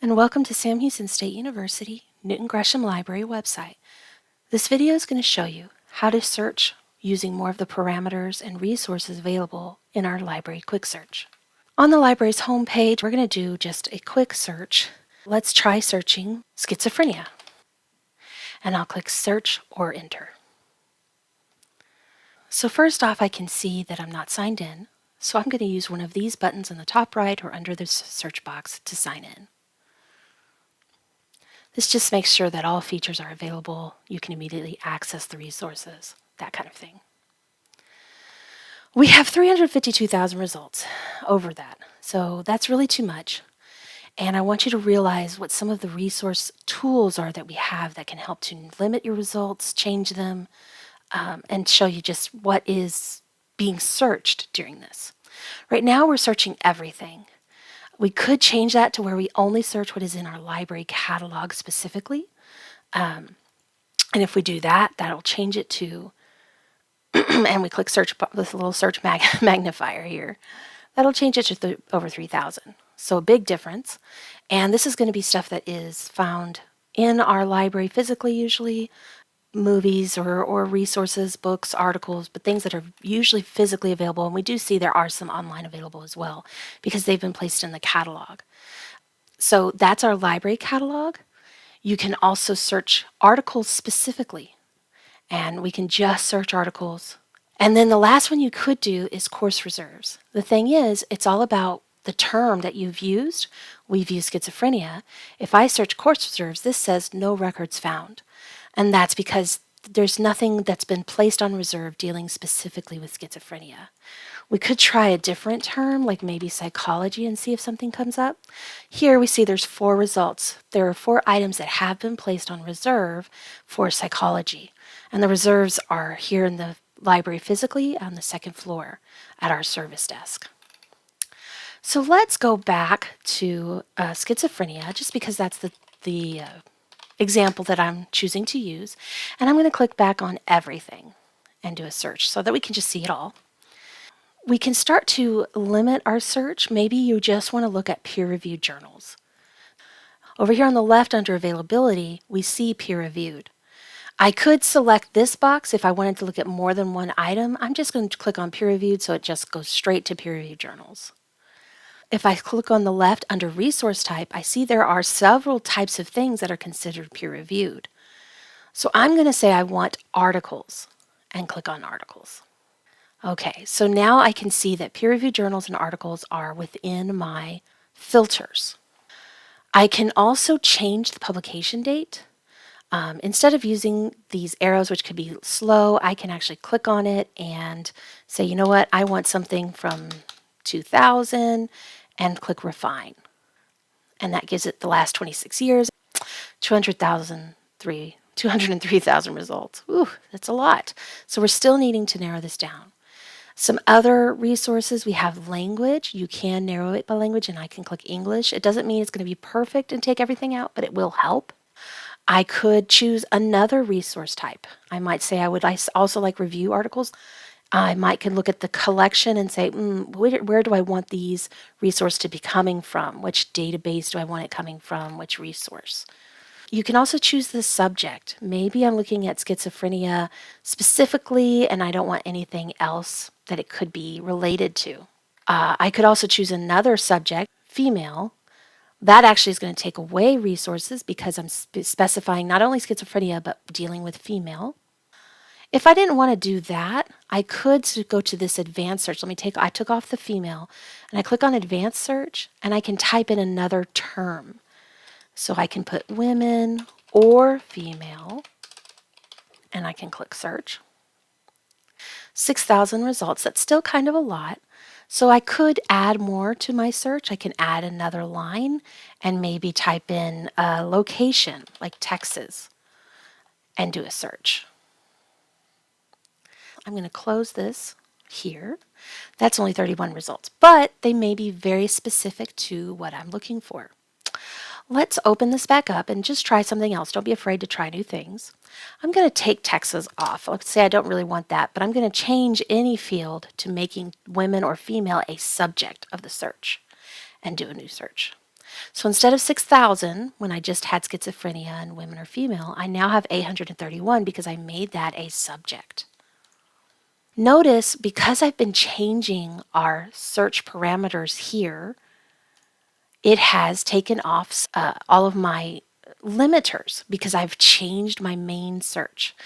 And welcome to Sam Houston State University Newton Gresham Library website. This video is going to show you how to search using more of the parameters and resources available in our library quick search. On the library's homepage, we're going to do just a quick search. Let's try searching schizophrenia. And I'll click search or enter. So first off, I can see that I'm not signed in, so I'm going to use one of these buttons in the top right or under the search box to sign in. This just makes sure that all features are available. You can immediately access the resources, that kind of thing. We have 352,000 results over that, so that's really too much. And I want you to realize what some of the resource tools are that we have that can help to limit your results, change them, and show you just what is being searched during this. Right now we're searching everything. We could change that to where we only search what is in our library catalog specifically. And if we do that, that'll change it to, and we click search, this little search magnifier here, that'll change it to over 3,000. So a big difference. And this is going to be stuff that is found in our library physically usually, movies or resources, books, articles, but things that are usually physically available. And we do see there are some online available as well because they've been placed in the catalog. So that's our library catalog. You can also search articles specifically, and we can just search articles. And then the last one you could do is course reserves. The thing is, it's all about the term that you've used. We've used schizophrenia. If I search course reserves, this says no records found. And that's because there's nothing that's been placed on reserve dealing specifically with schizophrenia. We could try a different term, like maybe psychology, and see if something comes up. Here we see there's 4 results. There are 4 items that have been placed on reserve for psychology. And the reserves are here in the library physically on the 2nd floor at our service desk. So let's go back to schizophrenia, just because that's the example that I'm choosing to use. And I'm going to click back on everything and do a search so that we can just see it all. We can start to limit our search. Maybe you just want to look at peer-reviewed journals. Over here on the left under availability, we see peer-reviewed. I could select this box if I wanted to look at more than one item. I'm just going to click on peer-reviewed so it just goes straight to peer-reviewed journals. If I click on the left under resource type, I see there are several types of things that are considered peer-reviewed. So I'm going to say I want articles and click on articles. Okay, so now I can see that peer-reviewed journals and articles are within my filters. I can also change the publication date. Instead of using these arrows, which could be slow, I can actually click on it and say, you know what, I want something from 2000 and click refine. And that gives it the last 26 years, 203,000 results. Ooh, that's a lot. So we're still needing to narrow this down. Some other resources, we have language. You can narrow it by language, and I can click English. It doesn't mean it's going to be perfect and take everything out, but it will help. I could choose another resource type. I might say I would also like review articles. I might can look at the collection and say, where do I want these resources to be coming from? Which database do I want it coming from? Which resource? You can also choose the subject. Maybe I'm looking at schizophrenia specifically and I don't want anything else that it could be related to. I could also choose another subject, female. That actually is going to take away resources because I'm specifying not only schizophrenia but dealing with female. If I didn't want to do that, I could go to this advanced search. I took off the female and I click on advanced search and I can type in another term. So I can put women or female and I can click search. 6,000 results, that's still kind of a lot. So I could add more to my search. I can add another line and maybe type in a location like Texas and do a search. I'm going to close this here. That's only 31 results, but they may be very specific to what I'm looking for. Let's open this back up and just try something else. Don't be afraid to try new things. I'm going to take Texas off. Let's say I don't really want that, but I'm going to change any field to making women or female a subject of the search and do a new search. So instead of 6,000, when I just had schizophrenia and women or female, I now have 831 because I made that a subject. Notice, because I've been changing our search parameters here, it has taken off all of my limiters because I've changed my main search.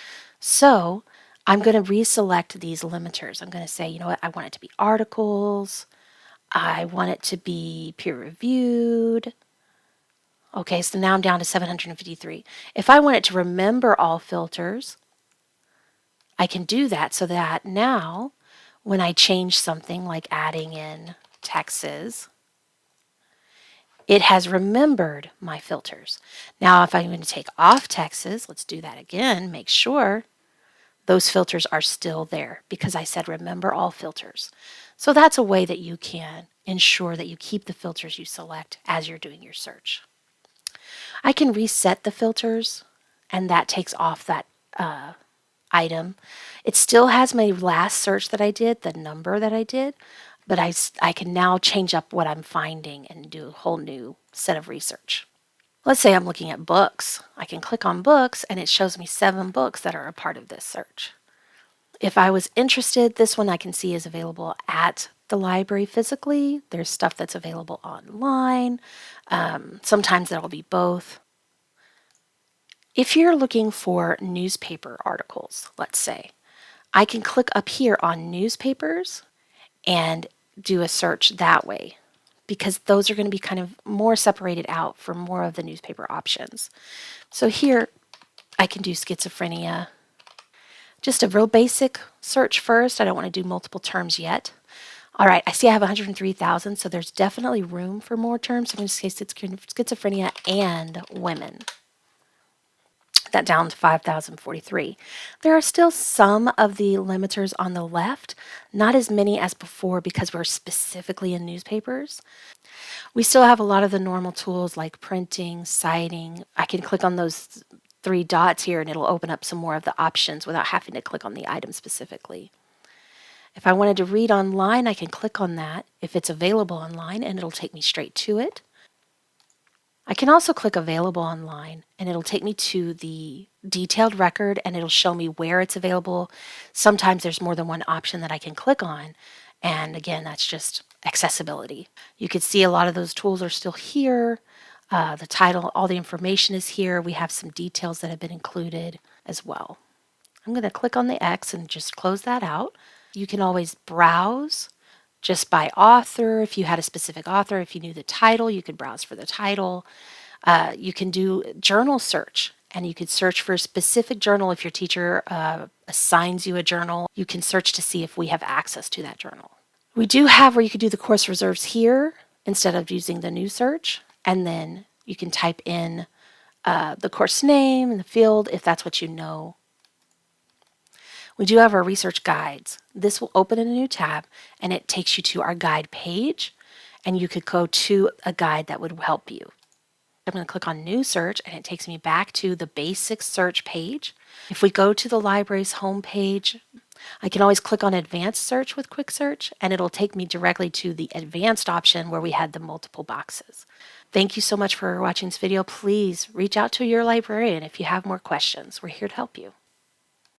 So I'm going to reselect these limiters. I'm going to say, you know what, I want it to be articles. I want it to be peer reviewed. Okay, so now I'm down to 753. If I want it to remember all filters, I can do that so that now when I change something like adding in Texas, it has remembered my filters. Now, if I'm going to take off Texas, let's do that again, make sure those filters are still there because I said remember all filters. So that's a way that you can ensure that you keep the filters you select as you're doing your search. I can reset the filters, and that takes off that item. It still has my last search that I did, the number that I did, but I can now change up what I'm finding and do a whole new set of research. Let's say I'm looking at books. I can click on books, and it shows me 7 books that are a part of this search. If I was interested, this one I can see is available at the library physically. There's stuff that's available online. Sometimes that'll be both. If you're looking for newspaper articles, let's say, I can click up here on newspapers and do a search that way because those are going to be kind of more separated out for more of the newspaper options. So here I can do schizophrenia. Just a real basic search first. I don't want to do multiple terms yet. All right, I see I have 103,000, so there's definitely room for more terms. So I'm going to say schizophrenia and women. That down to 5,043. There are still some of the limiters on the left, not as many as before because we're specifically in newspapers. We still have a lot of the normal tools like printing, citing. I can click on those 3 dots here and it'll open up some more of the options without having to click on the item specifically. If I wanted to read online, I can click on that if it's available online and it'll take me straight to it. I can also click available online and it'll take me to the detailed record and it'll show me where it's available. Sometimes there's more than one option that I can click on. And again, that's just accessibility. You can see a lot of those tools are still here. The title, all the information is here. We have some details that have been included as well. I'm going to click on the X and just close that out. You can always browse just by author. If you had a specific author, if you knew the title, you could browse for the title. You can do journal search, and you could search for a specific journal. If your teacher assigns you a journal, you can search to see if we have access to that journal. We do have where you could do the course reserves here instead of using the new search, and then you can type in the course name and the field if that's what you know. We do have our research guides. This will open in a new tab and it takes you to our guide page and you could go to a guide that would help you. I'm going to click on new search and it takes me back to the basic search page. If we go to the library's home page, I can always click on advanced search with quick search and it'll take me directly to the advanced option where we had the multiple boxes. Thank you so much for watching this video. Please reach out to your librarian if you have more questions. We're here to help you.